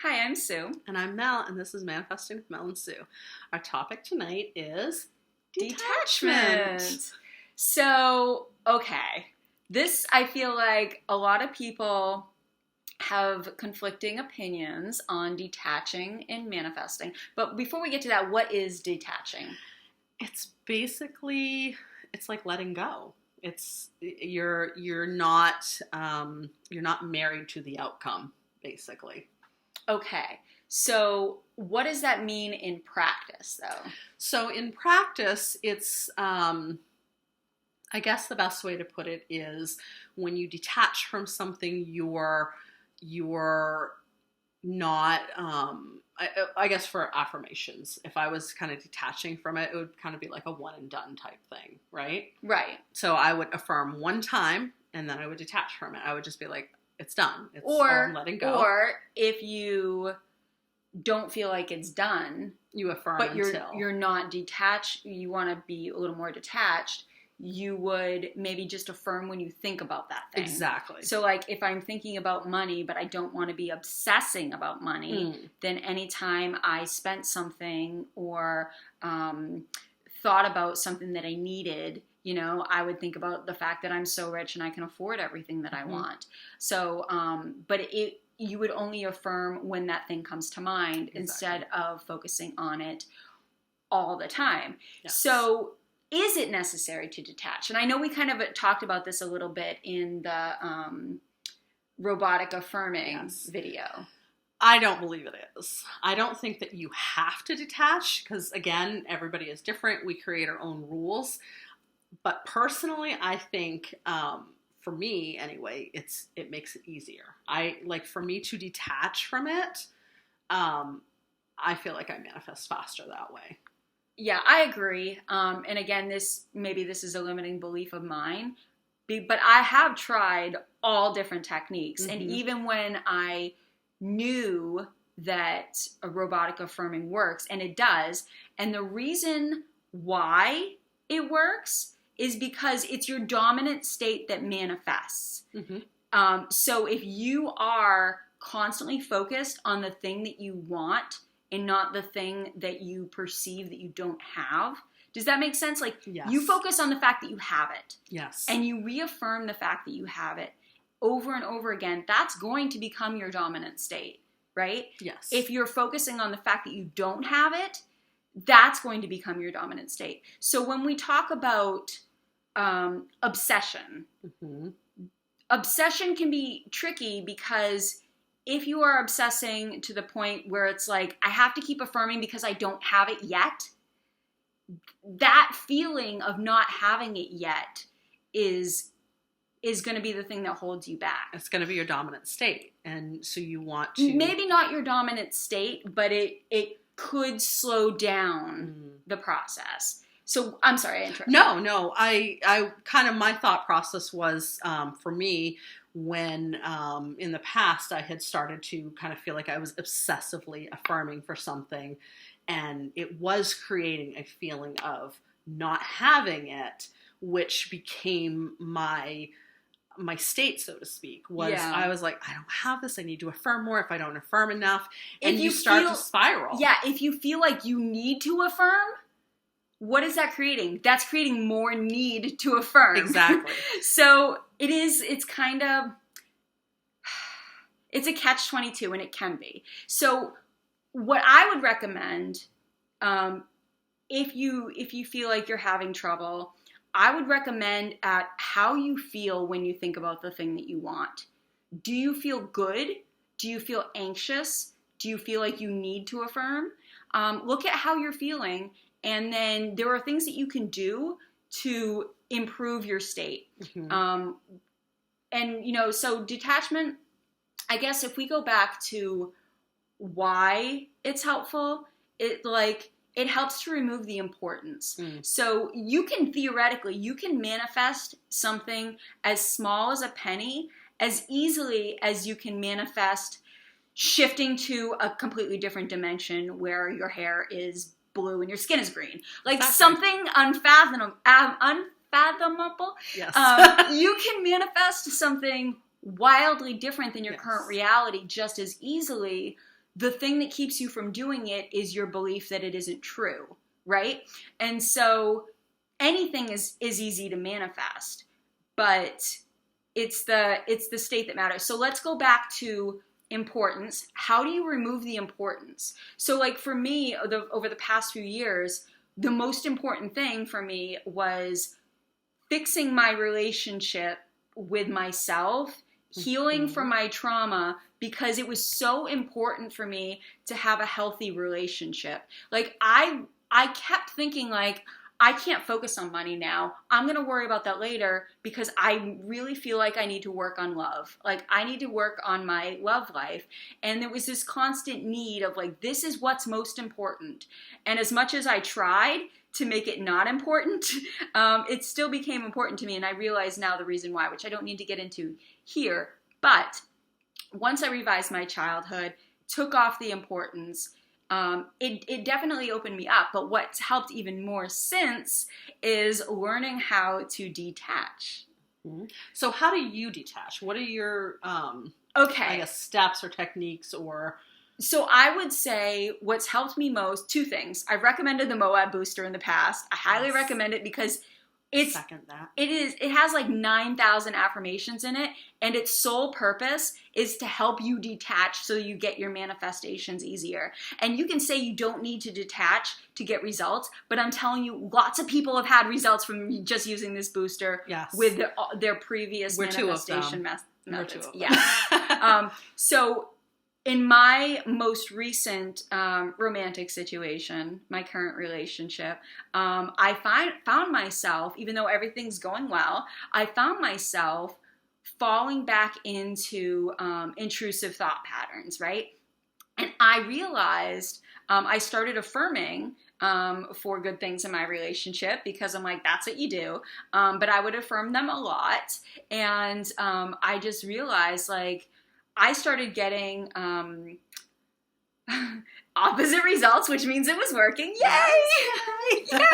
Hi, I'm Sue. And I'm Mel, and this is Manifesting with Mel and Sue. Our topic tonight is detachment. Okay. This, I feel like a lot of people have conflicting opinions on detaching and manifesting. But before we get to that, what is detaching? It's basically, it's like letting go. It's you're not married to the outcome, basically. Okay. So what does that mean in practice, though? So in practice, it's I guess the best way to put it is when you detach from something, you're not. I guess for affirmations, if I was kind of detaching from it, it would kind of be like a one and done type thing, right? Right. So I would affirm one time, and then I would detach from it. I would just be like, it's done. It's Or I'm letting go. Or if you don't feel like it's done, You affirm but until you're not detached, you want to be a little more detached, you would maybe just affirm when you think about that thing. Exactly. So like if I'm thinking about money but I don't want to be obsessing about money, then anytime I spent something or thought about something that I needed, I would think about the fact that I'm so rich and I can afford everything that I want. So but you would only affirm when that thing comes to mind. Exactly. Instead of focusing on it all the time. Yes. So is it necessary to detach? And I know we kind of talked about this a little bit in the robotic affirming video. I don't believe it is. I don't think that you have to detach because, again, everybody is different. We create our own rules. But personally, I think, for me anyway, it makes it easier. For me to detach from it, I feel like I manifest faster that way. Yeah, I agree. And again, this is a limiting belief of mine, but I have tried all different techniques. And even when I knew that a robotic affirming works, and it does, and the reason why it works is because it's your dominant state that manifests. So if you are constantly focused on the thing that you want and not the thing that you perceive that you don't have. Does that make sense? Like, yes. You focus on the fact that you have it. Yes. And you reaffirm the fact that you have it over and over again. That's going to become your dominant state, right? Yes. If you're focusing on the fact that you don't have it, that's going to become your dominant state. So when we talk about obsession, obsession can be tricky because if you are obsessing to the point where it's like, I have to keep affirming because I don't have it yet, that feeling of not having it yet is going to be the thing that holds you back. It's going to be your dominant state. And so you want to... Maybe not your dominant state, but it could slow down the process. So, I'm sorry, I interrupted. No, I kind of, my thought process was, for me, when in the past I had started to kind of feel like I was obsessively affirming for something, and it was creating a feeling of not having it, which became my state, so to speak, was I was like, I don't have this, I need to affirm more. If I don't affirm enough, and you start to spiral. Yeah, if you feel like you need to affirm, what is that creating? That's creating more need to affirm. Exactly. So it's a catch-22, and it can be. So what I would recommend, if you feel like you're having trouble, I would recommend at how you feel when you think about the thing that you want. Do you feel good? Do you feel anxious? Do you feel like you need to affirm? Look at how you're feeling. And then there are things that you can do to improve your state. So detachment, I guess if we go back to why it's helpful, it helps to remove the importance. So you can manifest something as small as a penny as easily as you can manifest shifting to a completely different dimension where your hair is blue and your skin is green. Like something unfathomable. Yes. You can manifest something wildly different than your current reality just as easily the thing that keeps you from doing it is your belief that it isn't true, right? And so anything is easy to manifest, but it's the state that matters. So let's go back to importance. How do you remove the importance? So like for me, over the past few years, the most important thing for me was fixing my relationship with myself, healing from my trauma, because it was so important for me to have a healthy relationship. Like I kept thinking like, I can't focus on money now. I'm going to worry about that later because I really feel like I need to work on love. Like I need to work on my love life. And there was this constant need of like, this is what's most important. And as much as I tried to make it not important, it still became important to me. And I realize now the reason why, which I don't need to get into here. But once I revised my childhood, took off the importance, it definitely opened me up. But what's helped even more since is learning how to detach. So how do you detach? What are your, I guess, steps or techniques or... So I would say what's helped me most, two things. I've recommended the Moab booster in the past. I highly recommend it because Second that. It has like 9,000 affirmations in it, and its sole purpose is to help you detach so you get your manifestations easier. And you can say you don't need to detach to get results, but I'm telling you, lots of people have had results from just using this booster with their previous manifestation methods. Yeah. So in my most recent romantic situation, my current relationship, I found myself, even though everything's going well, I found myself falling back into intrusive thought patterns, right? And I realized I started affirming for good things in my relationship because I'm like, that's what you do. But I would affirm them a lot. And I just realized like, I started getting opposite results, which means it was working. Yay! Yay!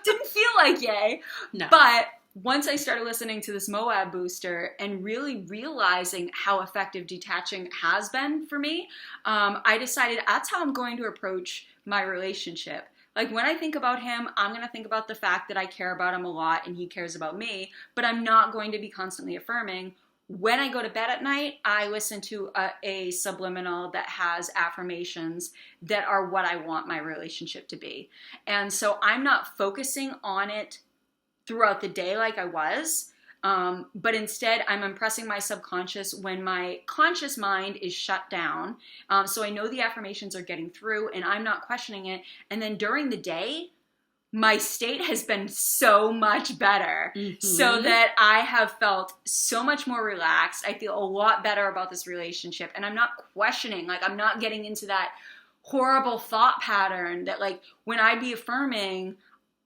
Didn't feel like yay. No. But once I started listening to this Moab booster and really realizing how effective detaching has been for me, I decided that's how I'm going to approach my relationship. Like when I think about him, I'm going to think about the fact that I care about him a lot and he cares about me, but I'm not going to be constantly affirming. When I go to bed at night, I listen to a subliminal that has affirmations that are what I want my relationship to be. And so I'm not focusing on it throughout the day like I was, but instead I'm impressing my subconscious when my conscious mind is shut down. So I know the affirmations are getting through and I'm not questioning it. And then during the day, my state has been so much better, so that I have felt so much more relaxed. I feel a lot better about this relationship, and I'm not questioning, like I'm not getting into that horrible thought pattern that like when I'd be affirming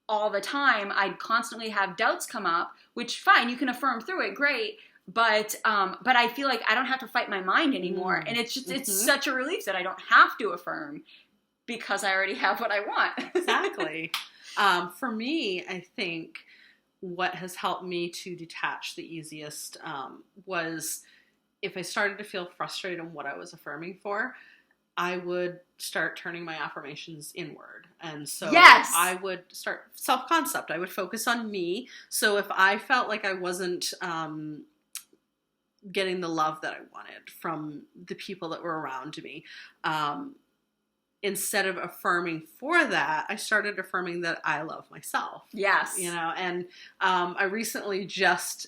all the time, I'd constantly have doubts come up, which fine, you can affirm through it, great. But I feel like I don't have to fight my mind anymore. And it's just, it's such a relief that I don't have to affirm because I already have what I want. Exactly. For me, I think what has helped me to detach the easiest was if I started to feel frustrated in what I was affirming for, I would start turning my affirmations inward. And so I would start self-concept. I would focus on me. So if I felt like I wasn't getting the love that I wanted from the people that were around me, instead of affirming for that, I started affirming that I love myself. Yes. You know, and I recently just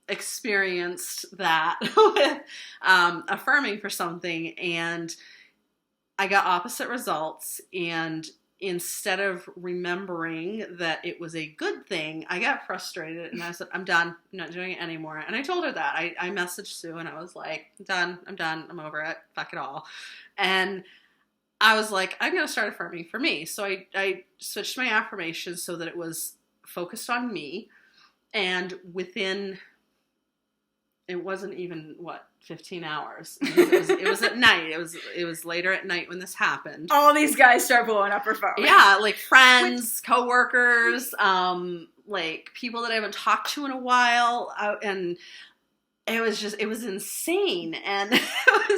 experienced that with affirming for something, and I got opposite results. And instead of remembering that it was a good thing, I got frustrated and I said, I'm done. I'm not doing it anymore. And I told her that. I messaged Sue and I was like, I'm done. I'm over it. Fuck it all. And I was like, I'm going to start affirming for me. So I switched my affirmations so that it was focused on me. And within, it wasn't even, 15 hours. It was at night. It was later at night when this happened. All these guys start blowing up her phone. Yeah, like friends, coworkers, like people that I haven't talked to in a while. And it was insane. And and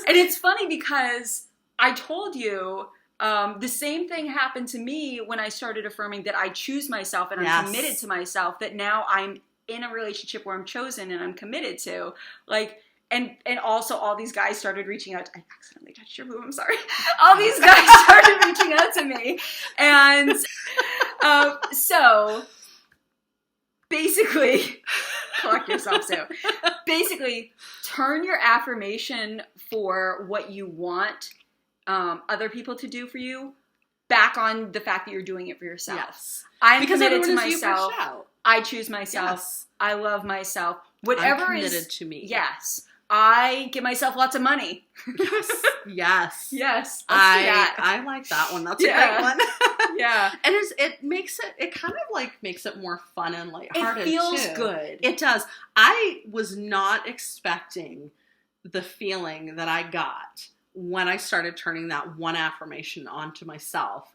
it's funny because I told you, the same thing happened to me when I started affirming that I choose myself and I'm committed to myself, that now I'm in a relationship where I'm chosen and I'm committed to. Like, and also all these guys started reaching out. I accidentally touched your boob, I'm sorry. All these guys started reaching out to me. And so basically, collect yourself, Sue. Basically, turn your affirmation for what you want other people to do for you back on the fact that you're doing it for yourself. Yes. I'm committed to myself. I choose myself. Yes. I love myself. Whatever I'm committed to me. Yes. I give myself lots of money. Yes. Yes. Yes. I like that one. That's a great one. Yeah. And it kind of like makes it more fun and lighthearted. It feels too. good. It does. I was not expecting the feeling that I got when I started turning that one affirmation onto myself.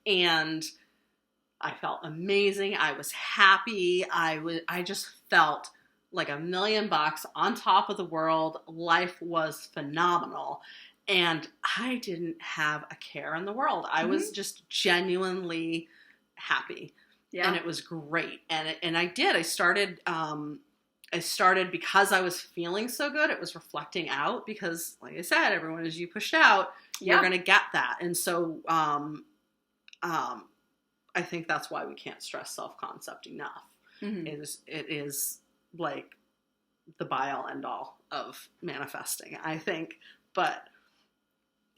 And I felt amazing. I was happy. I just felt like $1,000,000 on top of the world. Life was phenomenal. And I didn't have a care in the world. I was just genuinely happy. Yeah. And it was great. And I did. I started because I was feeling so good. It was reflecting out because, like I said, everyone, as you push out, you're going to get that. And so I think that's why we can't stress self-concept enough. Mm-hmm. It is like the be-all end-all of manifesting, I think. But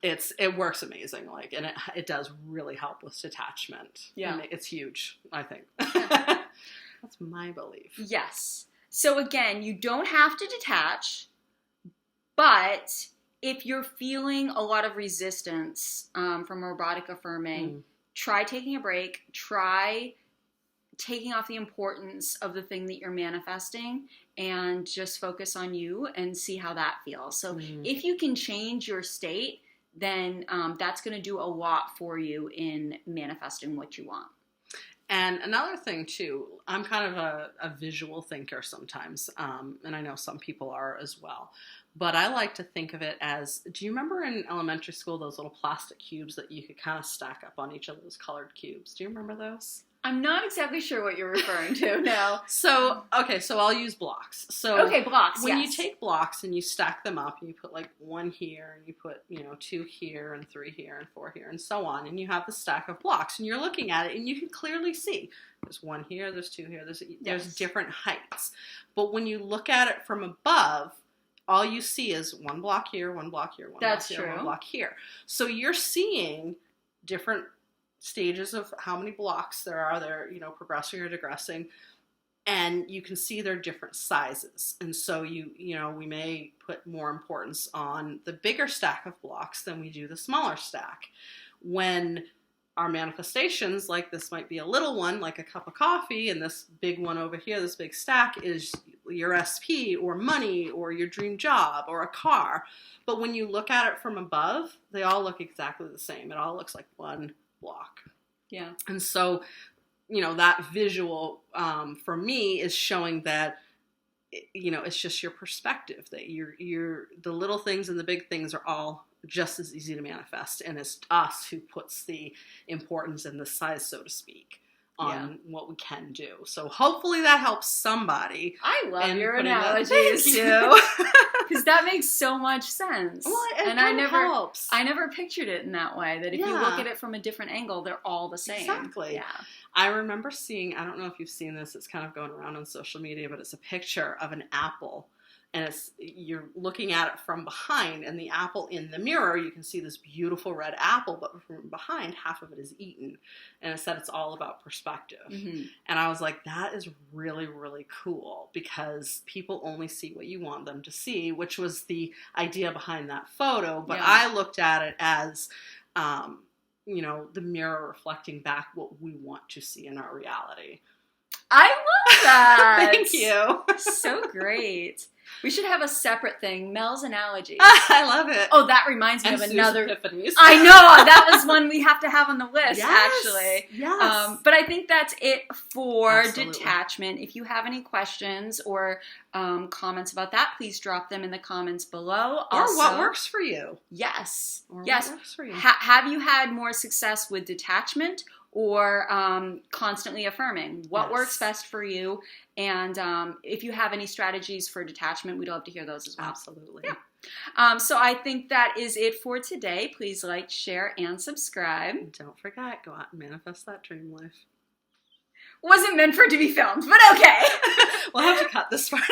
it works amazing, like, and it does really help with detachment. Yeah, and it's huge, I think. That's my belief. Yes. So again, you don't have to detach, but if you're feeling a lot of resistance from robotic affirming, try taking a break. Try taking off the importance of the thing that you're manifesting and just focus on you and see how that feels. So if you can change your state, then that's going to do a lot for you in manifesting what you want. And another thing, too, I'm kind of a visual thinker sometimes, and I know some people are as well. But I like to think of it as, do you remember in elementary school those little plastic cubes that you could kind of stack up on each of those colored cubes? Do you remember those? I'm not exactly sure what you're referring to now. So I'll use blocks. So blocks, when you take blocks and you stack them up, and you put like 1 here, and you put 2 here, and 3 here, and 4 here, and so on, and you have the stack of blocks, and you're looking at it, and you can clearly see there's 1 here, there's 2 here, there's different heights. But when you look at it from above, all you see is 1 block here, 1 block here, 1 block here, 1 block here. So you're seeing different stages of how many blocks there are. They're, progressing or digressing, and you can see they're different sizes. And so we may put more importance on the bigger stack of blocks than we do the smaller stack. When our manifestations, like this might be a little one, like a cup of coffee, and this big one over here, this big stack is your SP or money or your dream job or a car. But when you look at it from above, they all look exactly the same. It all looks like one block. Yeah. And so, that visual for me is showing that, it's just your perspective, that you're the little things and the big things are all just as easy to manifest. And it's us who puts the importance in the size, so to speak, on what we can do. So hopefully that helps somebody. I love your analogies. Thank you. Because that makes so much sense. Well, it helps. I never pictured it in that way, that if you look at it from a different angle, they're all the same. Exactly. Yeah. I remember seeing, I don't know if you've seen this, it's kind of going around on social media, but it's a picture of an apple. And you're looking at it from behind, and the apple in the mirror, you can see this beautiful red apple, but from behind, half of it is eaten. And it said it's all about perspective. Mm-hmm. And I was like, that is really, really cool, because people only see what you want them to see, which was the idea behind that photo. But I looked at it as, the mirror reflecting back what we want to see in our reality. I love that. Thank you. So great. We should have a separate thing, Mel's analogies. I love it. Oh, that reminds me And of Sue's another. epiphanies. I know, that was one we have to have on the list, Yes, actually. yes. But I think that's it for Absolutely. detachment. If you have any questions or comments about that, please drop them in the comments below. Or Also, what works for you. Yes. Or Yes. what works for you. Have you had more success with detachment or constantly affirming? What Yes. works best for you? And if you have any strategies for detachment, we'd love to hear those as well. Absolutely. Yeah. So I think that is it for today. Please like, share, and subscribe. And don't forget, go out and manifest that dream life. Wasn't meant for it to be filmed, but okay. We'll have to cut this part.